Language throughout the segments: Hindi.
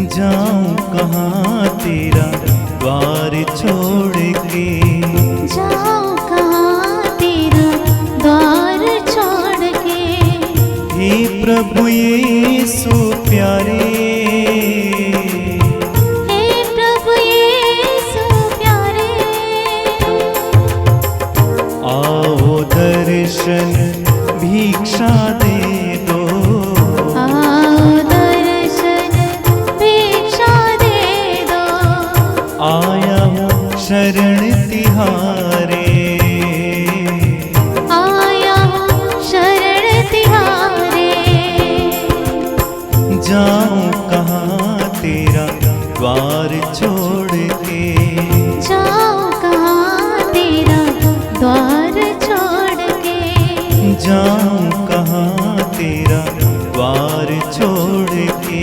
जाऊं कहाँ तेरा द्वार छोड़ के, जाऊं कहाँ तेरा द्वार छोड़ के। हे प्रभु यीशु प्यारे, हे प्रभु यीशु प्यारे, आओ दर्शन भिक्षा दे दो, आओ दर्शन भिक्षा दे दो। आया हूँ शरण तिहारे, आया हूँ शरण तिहारे। जाऊं कहाँ तेरा द्वार छोड़ के, जाऊं कहाँ तेरा द्वार छोड़ के। जाऊं कहाँ तेरा द्वार छोड़ के,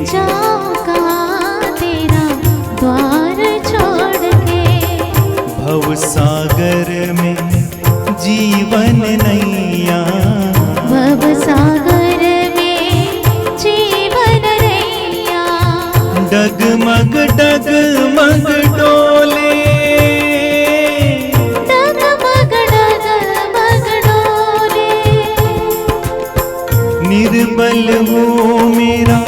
जाऊं कहाँ तेरा द्वार छोड़ के। भव सागर में जीवन नैया, भव सागर में जीवन नैया। डगमग डगमग डोले, डगमग डगमग डोले। निर्बल हूँ मेरा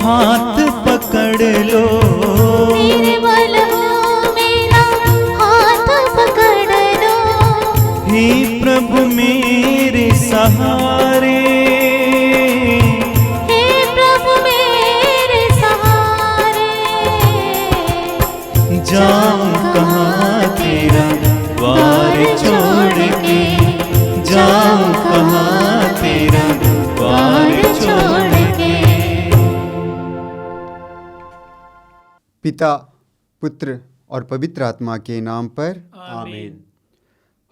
हाथ पकड़ लो, निर्बल हूँ मेरा हाथ पकड़ लो। हे प्रभु मेरे सहारे, हे प्रभु मेरे सहारे। जाऊं कहाँ तेरा द्वार छोड़ के, जाऊं कहाँ तेरा द्वार छोड़ के। पिता, पुत्र और पवित्र आत्मा के नाम पर आमीन।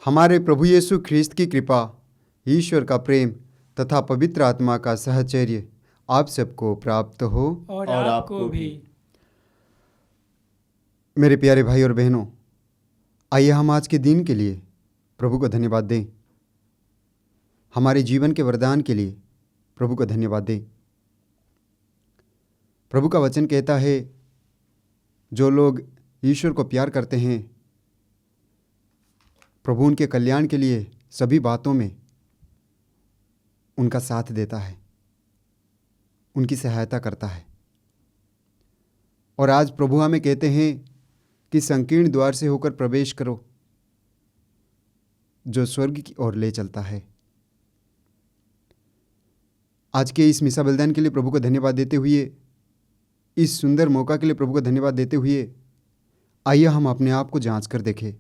हमारे प्रभु यीशु ख्रीस्त की कृपा, ईश्वर का प्रेम तथा पवित्र आत्मा का सहचर्य आप सबको प्राप्त हो। और आपको भी। मेरे प्यारे भाई और बहनों, आइए हम आज के दिन के लिए प्रभु को धन्यवाद दें। हमारे जीवन के वरदान के लिए प्रभु को धन्यवाद दें। प्रभु का वचन कहता है, जो लोग ईश्वर को प्यार करते हैं, प्रभु उनके कल्याण के लिए सभी बातों में उनका साथ देता है, उनकी सहायता करता है। और आज प्रभु हमें कहते हैं कि संकीर्ण द्वार से होकर प्रवेश करो, जो स्वर्ग की ओर ले चलता है। आज के इस मिसा बलिदान के लिए प्रभु को धन्यवाद देते हुए, इस सुंदर मौका के लिए प्रभु को धन्यवाद देते हुए, आइए हम अपने आप को जांच कर देखें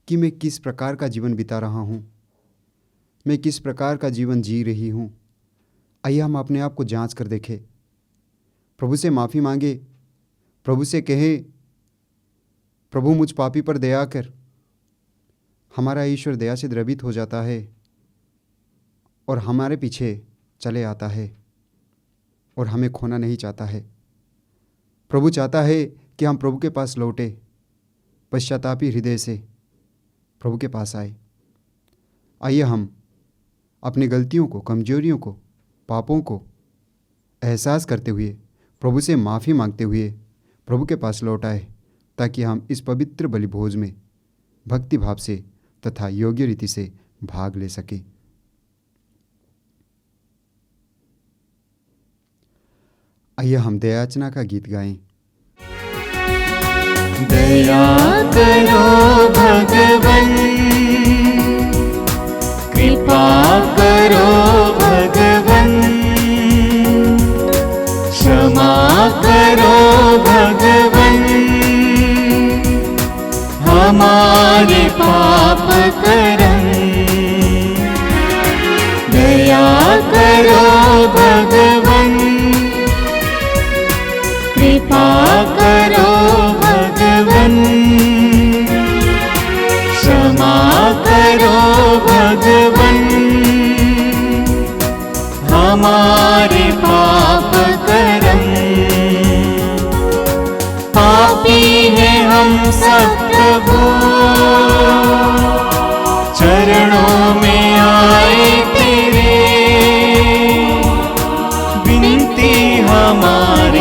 कि मैं किस प्रकार का जीवन बिता रहा हूँ, मैं किस प्रकार का जीवन जी रही हूँ। आइए हम अपने आप को जांच कर देखें, प्रभु से माफ़ी मांगे, प्रभु से कहे, प्रभु मुझ पापी पर दया कर। हमारा ईश्वर दया से द्रवित हो जाता है और हमारे पीछे चले आता है और हमें खोना नहीं चाहता है। प्रभु चाहता है कि हम प्रभु के पास लौटे, पश्चातापी हृदय से प्रभु के पास आए। आइए हम अपनी गलतियों को, कमजोरियों को, पापों को एहसास करते हुए, प्रभु से माफ़ी मांगते हुए प्रभु के पास लौट आए, ताकि हम इस पवित्र बलि भोज में भक्ति भाव से तथा योग्य रीति से भाग ले सकें। आइए हम दयाचना का गीत गाएं। दया करो भगवन, कृपा करो भगवन, क्षमा करो भगवन, हमारे पाप करम। दया करो भगवन, कृपा करो भगवन, क्षमा करो भगवन, हमारे पाप करम। पापी हैं हम सब प्रभु, चरणों में आए तेरे, विनती हमारी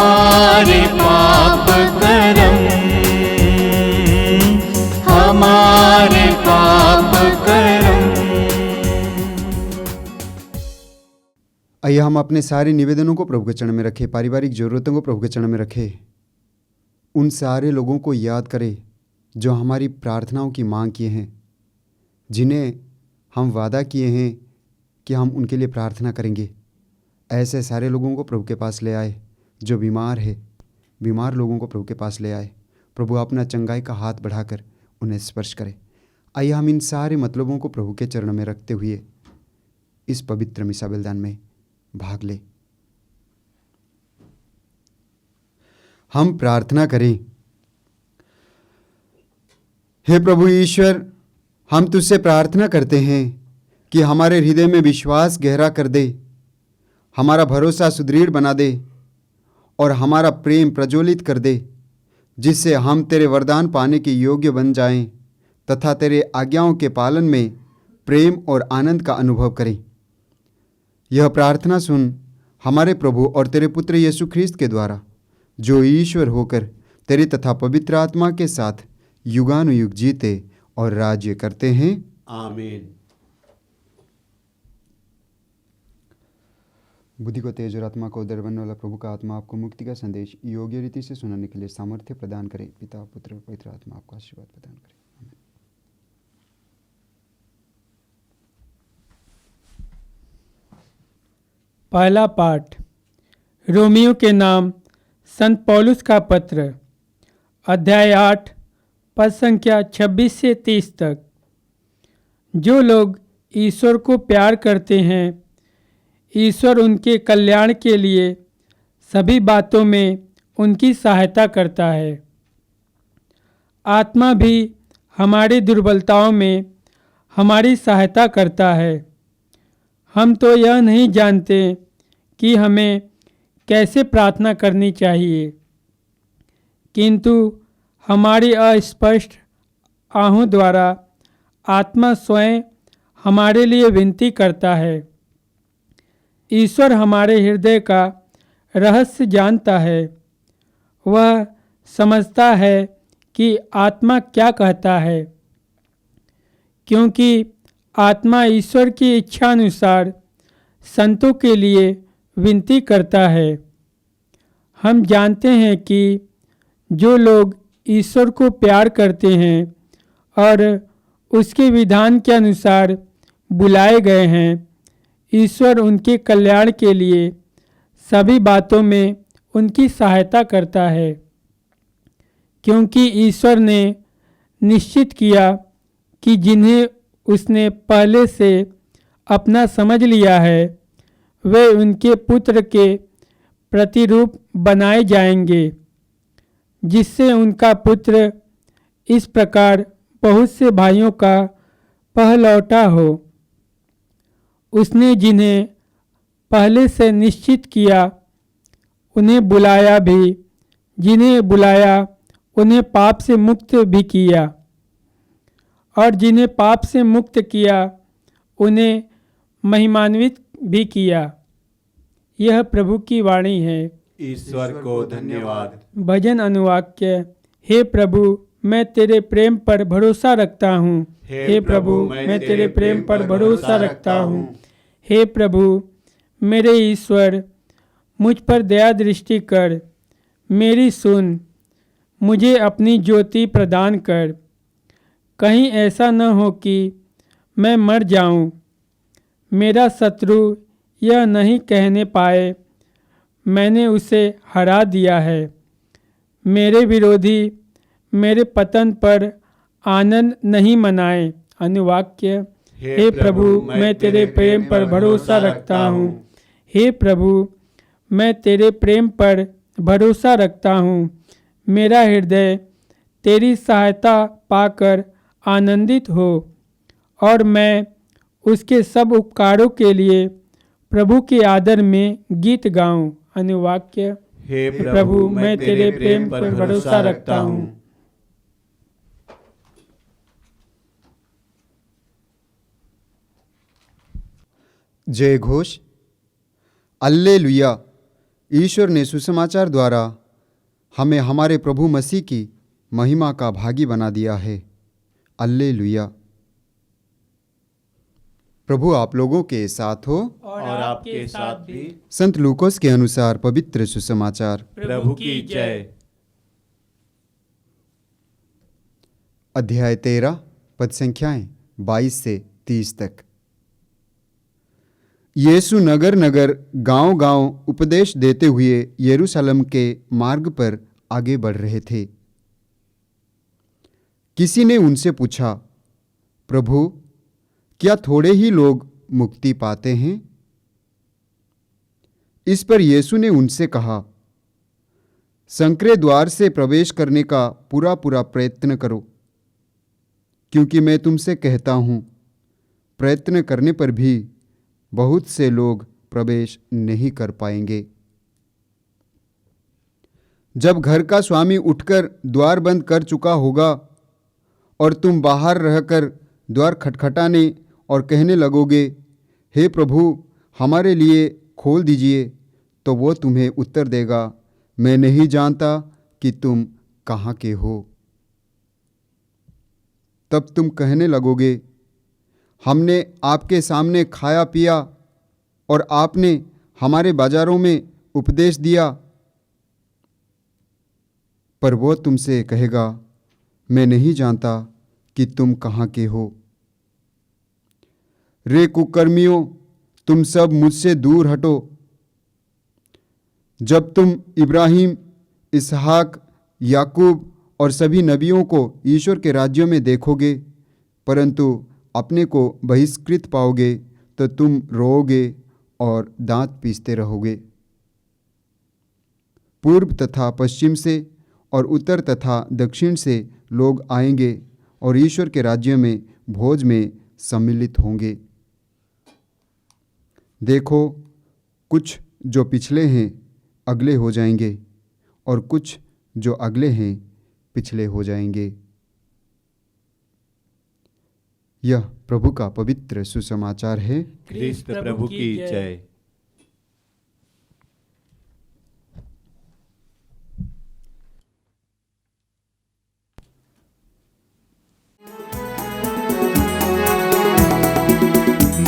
हमारे पाप करम, हमारे पाप करम। आइए हम अपने सारे निवेदनों को प्रभु के चरण में रखें, पारिवारिक ज़रूरतों को प्रभु के चरण में रखें। उन सारे लोगों को याद करें जो हमारी प्रार्थनाओं की मांग किए हैं, जिन्हें हम वादा किए हैं कि हम उनके लिए प्रार्थना करेंगे। ऐसे सारे लोगों को प्रभु के पास ले आए। जो बीमार है, बीमार लोगों को प्रभु के पास ले आए। प्रभु अपना चंगाई का हाथ बढ़ाकर उन्हें स्पर्श करे। आइए हम इन सारे मतलबों को प्रभु के चरणों में रखते हुए इस पवित्र मिसा बलिदान में भाग ले। हम प्रार्थना करें। हे प्रभु ईश्वर, हम तुझसे प्रार्थना करते हैं कि हमारे हृदय में विश्वास गहरा कर दे, हमारा भरोसा सुदृढ़ बना दे और हमारा प्रेम प्रज्वलित कर दे, जिससे हम तेरे वरदान पाने के योग्य बन जाएं तथा तेरे आज्ञाओं के पालन में प्रेम और आनंद का अनुभव करें। यह प्रार्थना सुन हमारे प्रभु और तेरे पुत्र यीशु ख्रीस्त के द्वारा, जो ईश्वर होकर तेरे तथा पवित्र आत्मा के साथ युगानुयुग जीते और राज्य करते हैं। आमीन। बुद्धि को तेज और आत्मा को उदर बनने वाला प्रभु का आत्मा आपको मुक्ति का संदेश योग्य रीति से सुनाने के लिए सामर्थ्य प्रदान करे। पिता, पुत्र और पवित्र आत्मा आपको आशीर्वाद प्रदान करे। आमीन। पहला पाठ रोमियो के नाम संत पौलुस का पत्र, अध्याय 8, पद संख्या 26 से 30 तक। जो लोग ईश्वर को प्यार करते हैं, ईश्वर उनके कल्याण के लिए सभी बातों में उनकी सहायता करता है। आत्मा भी हमारी दुर्बलताओं में हमारी सहायता करता है। हम तो यह नहीं जानते कि हमें कैसे प्रार्थना करनी चाहिए, किंतु हमारी अस्पष्ट आहों द्वारा आत्मा स्वयं हमारे लिए विनती करता है। ईश्वर हमारे हृदय का रहस्य जानता है। वह समझता है कि आत्मा क्या कहता है, क्योंकि आत्मा ईश्वर की इच्छा अनुसार संतों के लिए विनती करता है। हम जानते हैं कि जो लोग ईश्वर को प्यार करते हैं और उसके विधान के अनुसार बुलाए गए हैं, ईश्वर उनके कल्याण के लिए सभी बातों में उनकी सहायता करता है। क्योंकि ईश्वर ने निश्चित किया कि जिन्हें उसने पहले से अपना समझ लिया है, वे उनके पुत्र के प्रतिरूप बनाए जाएंगे, जिससे उनका पुत्र इस प्रकार बहुत से भाइयों का पहलौठा हो। उसने जिन्हें पहले से निश्चित किया उन्हें बुलाया भी, जिन्हें बुलाया उन्हें पाप से मुक्त भी किया, और जिन्हें पाप से मुक्त किया उन्हें महिमान्वित भी किया। यह प्रभु की वाणी है। ईश्वर को धन्यवाद। भजन अनुवाक्य। हे प्रभु, मैं तेरे प्रेम पर भरोसा रखता हूँ। हे प्रभु, मैं तेरे प्रेम पर भरोसा रखता हूँ। हे प्रभु मेरे ईश्वर, मुझ पर दया दृष्टि कर, मेरी सुन, मुझे अपनी ज्योति प्रदान कर। कहीं ऐसा न हो कि मैं मर जाऊं। मेरा शत्रु यह नहीं कहने पाए, मैंने उसे हरा दिया है। मेरे विरोधी मेरे पतन पर आनंद नहीं मनाए। अनुवाक्य। हे प्रभु, मैं तेरे प्रेम पर भरोसा रखता हूँ। हे प्रभु, मैं तेरे प्रेम पर भरोसा रखता हूँ। मेरा हृदय तेरी सहायता पाकर आनंदित हो और मैं उसके सब उपकारों के लिए प्रभु के आदर में गीत गाऊं। अनुवाक्य। हे प्रभु, मैं तेरे प्रेम पर भरोसा रखता हूँ। जय घोष। अल्लेलुया। ईश्वर ने सुसमाचार द्वारा हमें हमारे प्रभु मसीह की महिमा का भागी बना दिया है। हालेलुया। प्रभु आप लोगों के साथ हो और आपके साथ भी। संत लूकोस के अनुसार पवित्र सुसमाचार। प्रभु की जय। अध्याय 13 पद संख्याएं 22 से 30 तक। यीशु नगर नगर गांव गांव उपदेश देते हुए यरूशलेम के मार्ग पर आगे बढ़ रहे थे। किसी ने उनसे पूछा, प्रभु, क्या थोड़े ही लोग मुक्ति पाते हैं? इस पर यीशु ने उनसे कहा, संकरे द्वार से प्रवेश करने का पूरा पूरा प्रयत्न करो, क्योंकि मैं तुमसे कहता हूं, प्रयत्न करने पर भी बहुत से लोग प्रवेश नहीं कर पाएंगे। जब घर का स्वामी उठकर द्वार बंद कर चुका होगा और तुम बाहर रहकर द्वार खटखटाने और कहने लगोगे, हे प्रभु, हमारे लिए खोल दीजिए, तो वो तुम्हें उत्तर देगा, मैं नहीं जानता कि तुम कहाँ के हो। तब तुम कहने लगोगे, हमने आपके सामने खाया पिया और आपने हमारे बाजारों में उपदेश दिया। पर वो तुमसे कहेगा, मैं नहीं जानता कि तुम कहाँ के हो। रे कुकर्मियों, तुम सब मुझसे दूर हटो। जब तुम इब्राहिम, इसहाक, याकूब और सभी नबियों को ईश्वर के राज्यों में देखोगे, परंतु अपने को बहिष्कृत पाओगे, तो तुम रोओगे और दांत पीसते रहोगे। पूर्व तथा पश्चिम से और उत्तर तथा दक्षिण से लोग आएंगे और ईश्वर के राज्य में भोज में सम्मिलित होंगे। देखो, कुछ जो पिछले हैं अगले हो जाएंगे और कुछ जो अगले हैं पिछले हो जाएंगे। यह प्रभु का पवित्र सुसमाचार है। क्रिस्त प्रभु की जय।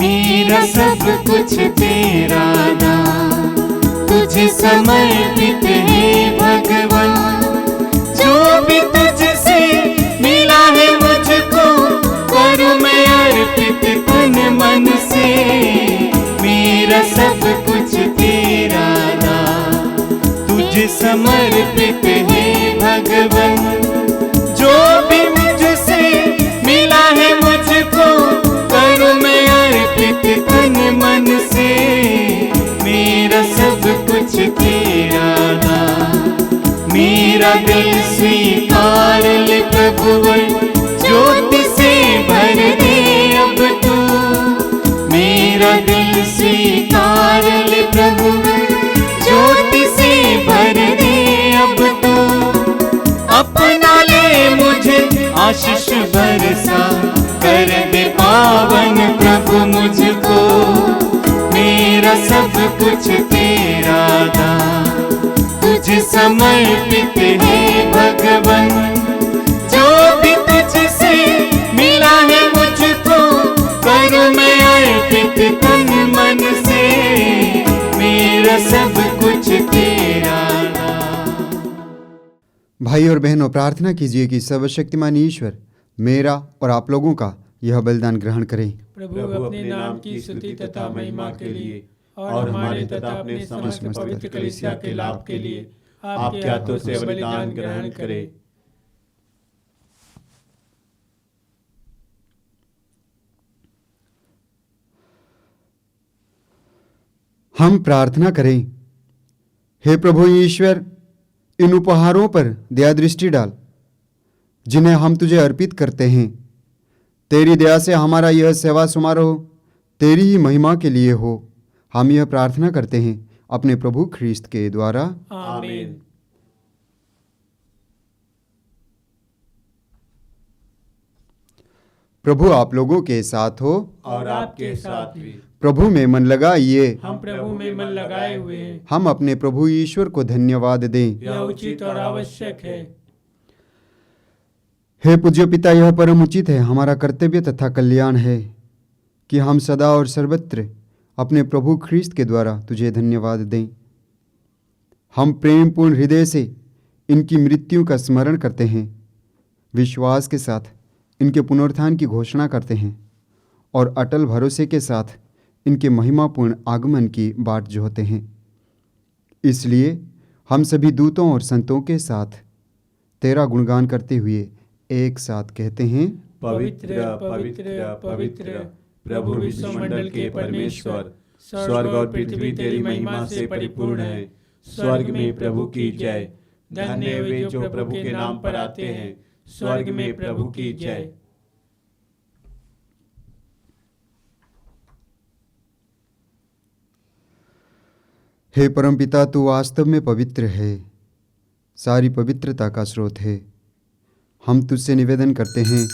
मेरा सब कुछ तेरा नाम, तुझे समर्पित है भगवान। जो भी तुझसे मिला है मुझको, करूं मैं अर्पित तन मन से। मेरा सब कुछ तेरा नाम, तुझे समर्पित है भगवान। जो भी मुझसे मिला है मुझको, करूं मैं अर्पित तन मन से। मेरा सब कुछ तेरा नाम, मेरा दिल स्वीकार ले प्रभुवर, ज्योति से भर दे अब तू। मेरा दिल स्वीकार ले प्रभुवर, ज्योति से भर दे अब तू। अपना ले मुझे आशीष बरसा, कर दे पावन प्रभु मुझको। मेरा सब कुछ तेरा दान, तुझे समर्पित है भगवान। जो भी तुझसे मिला है मुझको, करूं मैं अर्पित तन मन से। मेरा सब कुछ तेरा दान। भाई और बहनों, प्रार्थना कीजिए कि सर्वशक्तिमान ईश्वर मेरा और आप लोगों का यह बलिदान ग्रहण करें। प्रभु अपने नाम की स्तुति तथा महिमा के लिए और हमारे तथा अपने समस्त पवित्र कलीसिया के लाभ के लिए आपके हाथों से बलिदान ग्रहण करें। हम प्रार्थना करें। हे प्रभु ईश्वर, इन उपहारों पर दया दृष्टि डाल जिन्हें हम तुझे अर्पित करते हैं। तेरी दया से हमारा यह सेवा समारोह तेरी ही महिमा के लिए हो। हम यह प्रार्थना करते हैं अपने प्रभु ख्रीस्त के द्वारा, आमीन। प्रभु आप लोगों के साथ हो और आपके साथ भी। प्रभु में मन लगाइए। हम प्रभु में मन लगाए हुए हैं। हम अपने प्रभु ईश्वर को धन्यवाद दें। यह उचित और आवश्यक है। हे पूज्य पिता, यह परम उचित है, हमारा कर्तव्य तथा कल्याण है कि हम सदा और सर्वत्र अपने प्रभु ख्रीस्त के द्वारा तुझे धन्यवाद दें। हम प्रेम पूर्ण हृदय से इनकी मृत्यु का स्मरण करते हैं, विश्वास के साथ इनके पुनरुत्थान की घोषणा करते हैं और अटल भरोसे के साथ इनके महिमापूर्ण आगमन की बाट जोहते हैं। इसलिए हम सभी दूतों और संतों के साथ तेरा गुणगान करते हुए एक साथ कहते हैं, पवित्र पवित्र पवित्र प्रभु विश्वमंडल के परमेश्वर, स्वर्ग और पृथ्वी तेरी महिमा से परिपूर्ण है। स्वर्ग में प्रभु की जय। धन्य वे जो प्रभु के नाम पर आते हैं। स्वर्ग में प्रभु की जय। हे परमपिता, तू वास्तव में पवित्र है, सारी पवित्रता का स्रोत है। हम तुझसे निवेदन करते हैं,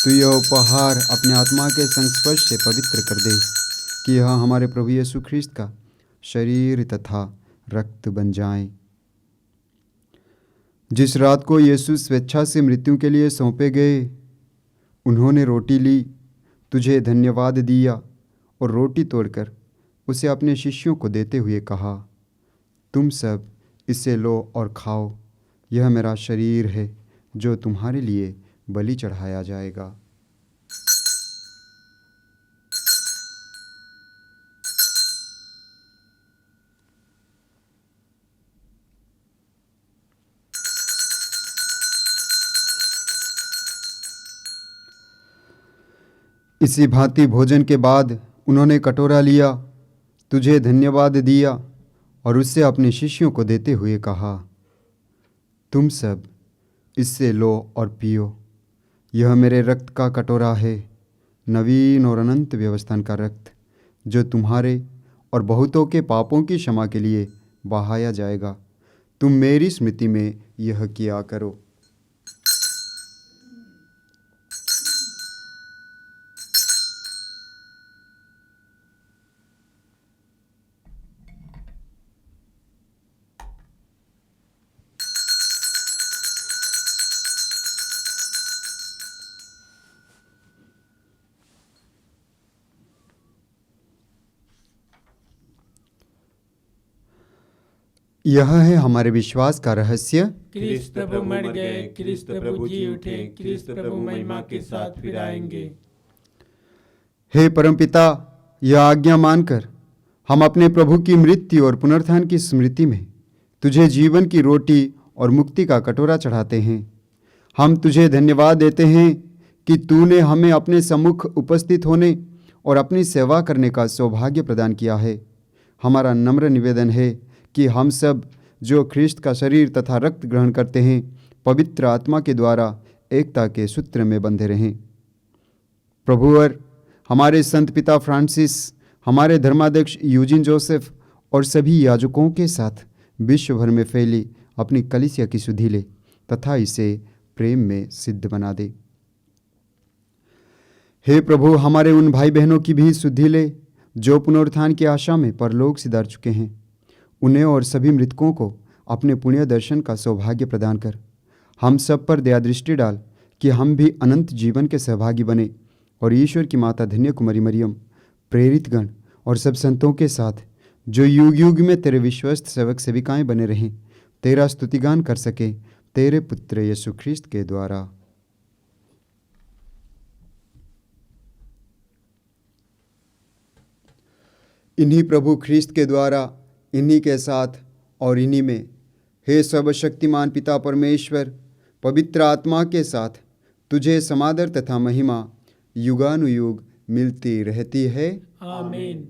तू यह उपहार अपने आत्मा के संस्पर्श से पवित्र कर दे कि यह हमारे प्रभु यीशु ख्रीस्त का शरीर तथा रक्त बन जाए। जिस रात को यीशु स्वेच्छा से मृत्यु के लिए सौंपे गए, उन्होंने रोटी ली, तुझे धन्यवाद दिया और रोटी तोड़कर उसे अपने शिष्यों को देते हुए कहा, तुम सब इसे लो और खाओ, यह मेरा शरीर है जो तुम्हारे लिए बलि चढ़ाया जाएगा। इसी भांति भोजन के बाद उन्होंने कटोरा लिया, तुझे धन्यवाद दिया और उससे अपने शिष्यों को देते हुए कहा, तुम सब इससे लो और पियो, यह मेरे रक्त का कटोरा है, नवीन और अनंत व्यवस्था का रक्त, जो तुम्हारे और बहुतों के पापों की क्षमा के लिए बहाया जाएगा। तुम मेरी स्मृति में यह किया करो। यह है हमारे विश्वास का रहस्य। क्रिस्त प्रभु मर गए, क्रिस्त प्रभु जी उठे, क्रिस्त प्रभु महिमा के साथ फिर आएंगे। हे परमपिता, यह आज्ञा मानकर हम अपने प्रभु की मृत्यु और पुनरुत्थान की स्मृति में तुझे जीवन की रोटी और मुक्ति का कटोरा चढ़ाते हैं। हम तुझे धन्यवाद देते हैं कि तूने हमें अपने सम्मुख उपस्थित होने और अपनी सेवा करने का सौभाग्य प्रदान किया है। हमारा नम्र निवेदन है कि हम सब जो ख्रीस्त का शरीर तथा रक्त ग्रहण करते हैं, पवित्र आत्मा के द्वारा एकता के सूत्र में बंधे रहें। प्रभुवर, हमारे संत पिता फ्रांसिस, हमारे धर्माध्यक्ष यूजिन जोसेफ और सभी याजकों के साथ विश्व भर में फैली अपनी कलीसिया की सुधि ले तथा इसे प्रेम में सिद्ध बना दे। हे प्रभु, हमारे उन भाई बहनों की भी सुधि ले जो पुनरुत्थान की आशा में परलोक सिधार चुके हैं। उन्हें और सभी मृतकों को अपने पुण्य दर्शन का सौभाग्य प्रदान कर हम सब पर दया दृष्टि डाल कि हम भी अनंत जीवन के सहभागी बने और ईश्वर की माता धन्य कुमारी मरियम, प्रेरित गण और सब संतों के साथ जो युग युग में तेरे विश्वस्त सेवक सेविकाएं बने रहें, तेरा स्तुतिगान कर सके तेरे पुत्र यीशु ख्रीस्त के द्वारा। इन्हीं प्रभु ख्रीस्त के द्वारा, इन्हीं के साथ और इन्हीं में, हे सर्वशक्तिमान पिता परमेश्वर, पवित्र आत्मा के साथ तुझे समादर तथा महिमा युगानुयुग मिलती रहती है। आमीन।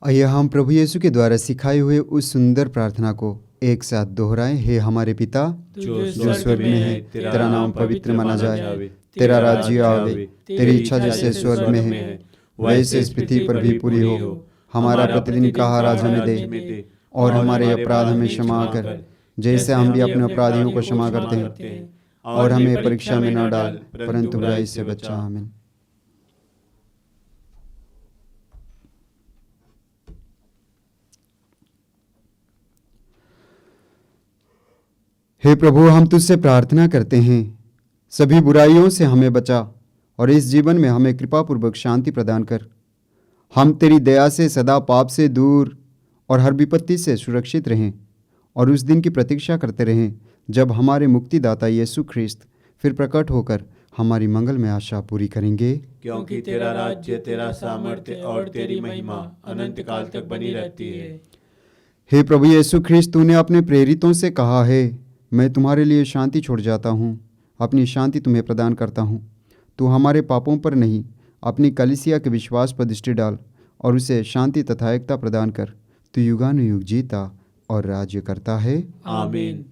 आइए हम प्रभु यीशु के द्वारा सिखाए हुए उस सुंदर प्रार्थना को एक साथ दोहराएं। हे हमारे पिता जो स्वर्ग में है, तेरा नाम पवित्र माना जाए, तेरा राज्य आवे, तेरी इच्छा जैसे स्वर्ग में है वैसे इस पृथ्वी पर भी पूरी हो। हमारा प्रतिदिन का आहार आज हमें दे, और हमारे अपराध हमें क्षमा कर, जैसे हम भी अपने अपराधियों को क्षमा करते हैं, और हमें परीक्षा में न डाल, परंतु बुराई से बचा। आमीन। हे प्रभु, हम तुझसे प्रार्थना करते हैं, सभी बुराइयों से हमें बचा और इस जीवन में हमें कृपापूर्वक शांति प्रदान कर। हम तेरी दया से सदा पाप से दूर और हर विपत्ति से सुरक्षित रहें, और उस दिन की प्रतीक्षा करते रहें जब हमारे मुक्तिदाता यीशु ख्रिस्त फिर प्रकट होकर हमारी मंगल में आशा पूरी करेंगे। क्योंकि तेरा राज्य, तेरा सामर्थ्य और तेरी महिमा अनंत काल तक बनी रहती है। हे प्रभु यीशु ख्रिस्त, तूने अपने प्रेरितों से कहा है, मैं तुम्हारे लिए शांति छोड़ जाता हूँ, अपनी शांति तुम्हें प्रदान करता हूँ। तू हमारे पापों पर नहीं, अपनी कलीसिया के विश्वास पर दृष्टि डाल और उसे शांति तथा एकता प्रदान कर। तू युगानुयुग जीता और राज्य करता है। आमीन।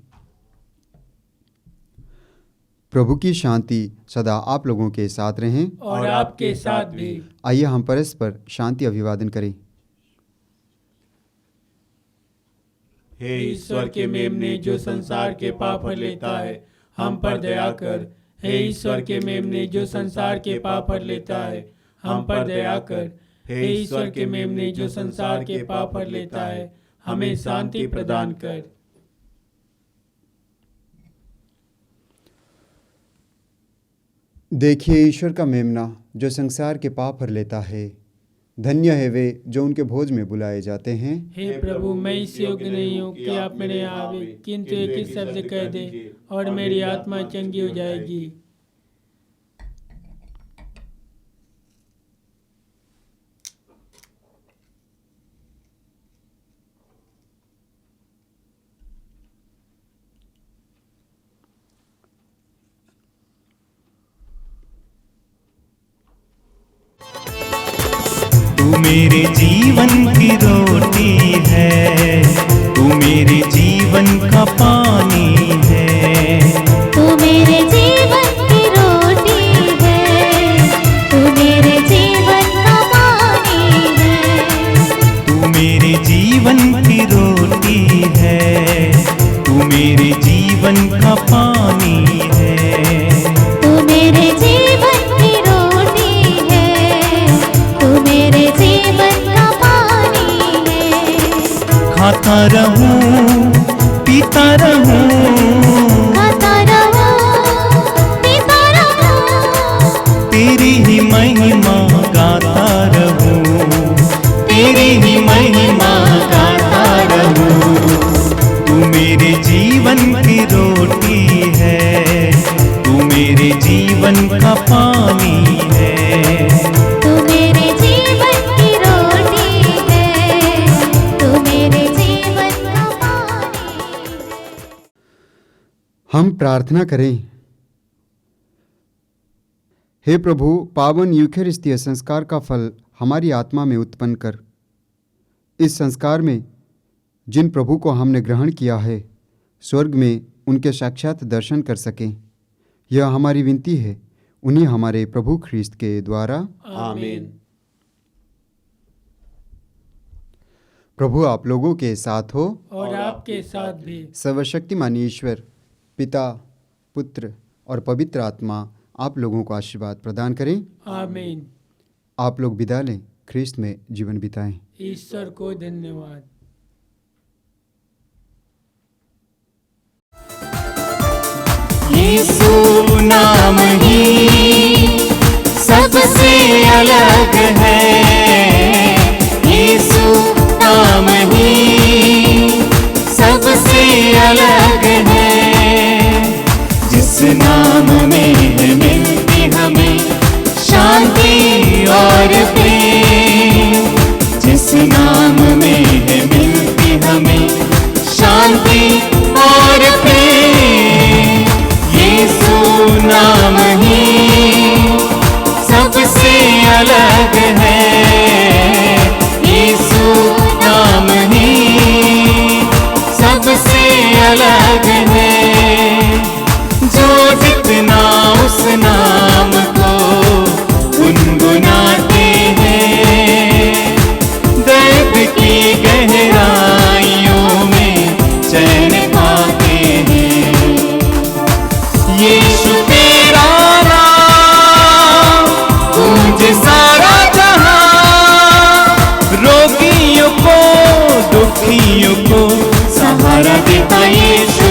प्रभु की शांति सदा आप लोगों के साथ रहें और आपके साथ भी। आइए हम परस्पर शांति अभिवादन करें। हे ईश्वर के मेमने, जो संसार के पाप हर लेता है, हम पर दया कर। हे ईश्वर के मेमने, जो संसार के पाप हर लेता है, हम पर दया कर। हे ईश्वर के मेमने, जो संसार के पाप हर लेता है, हमें शांति प्रदान कर। देखिए ईश्वर का मेमना, जो संसार के पाप हर लेता है। धन्य है वे जो उनके भोज में बुलाए जाते हैं। हे प्रभु, मैं इस योग्य नहीं हूँ कि आप मेरे यहाँ आवे, किंतु एक ही शब्द कह दे और मेरी आत्मा चंगी हो जाएगी। तू मेरे जीवन की रोटी है, तू मेरे जीवन का पानी है। तू मेरे जीवन की रोटी है, तू मेरे जीवन का पानी है। तू मेरे जीवन की रोटी है, तू मेरे जीवन का पानी है। तू मेरे जीवन की रोटी है, तू मेरे जीवन का पानी है। खाता रहूं, पीता रहूं, खाता रहो, पीता रहो, तेरी ही महिमा गाता रहूं, तेरी ही महिमा गाता रहूं। तू मेरे जीवन की रोटी है, तू मेरे जीवन का पानी है। तू मेरे जीवन की रोटी है, तू मेरे जीवन का पानी है। हम प्रार्थना करें। हे प्रभु, पावन यूखेरिस्तीय संस्कार का फल हमारी आत्मा में उत्पन्न कर। इस संस्कार में जिन प्रभु को हमने ग्रहण किया है, स्वर्ग में उनके साक्षात दर्शन कर सकें, यह हमारी विनती है, उन्हीं हमारे प्रभु ख्रिस्त के द्वारा। आमीन। प्रभु आप लोगों के साथ हो। और आपके साथ भी। सर्वशक्तिमान ईश्वर पिता, पुत्र और पवित्र आत्मा आप लोगों को आशीर्वाद प्रदान करें। आमीन। आप लोग विदा लें, ख्रिस्त में जीवन बिताएं। ईश्वर को धन्यवाद। यीशु नाम ही सबसे अलग है, यीशु नाम ही सबसे अलग है। जिस नाम में है मिलती हमें शांति और प्रेम, जिस नाम में है मिलती हमें शांति और प्रेम। यीशु नाम ही सबसे अलग है, यीशु नाम ही सबसे अलग है। जो जितना उस नाम को गुनगुनाते हैं, मुझे सारा जहां, रोगियों को दुखियों को सहारा देता यीशु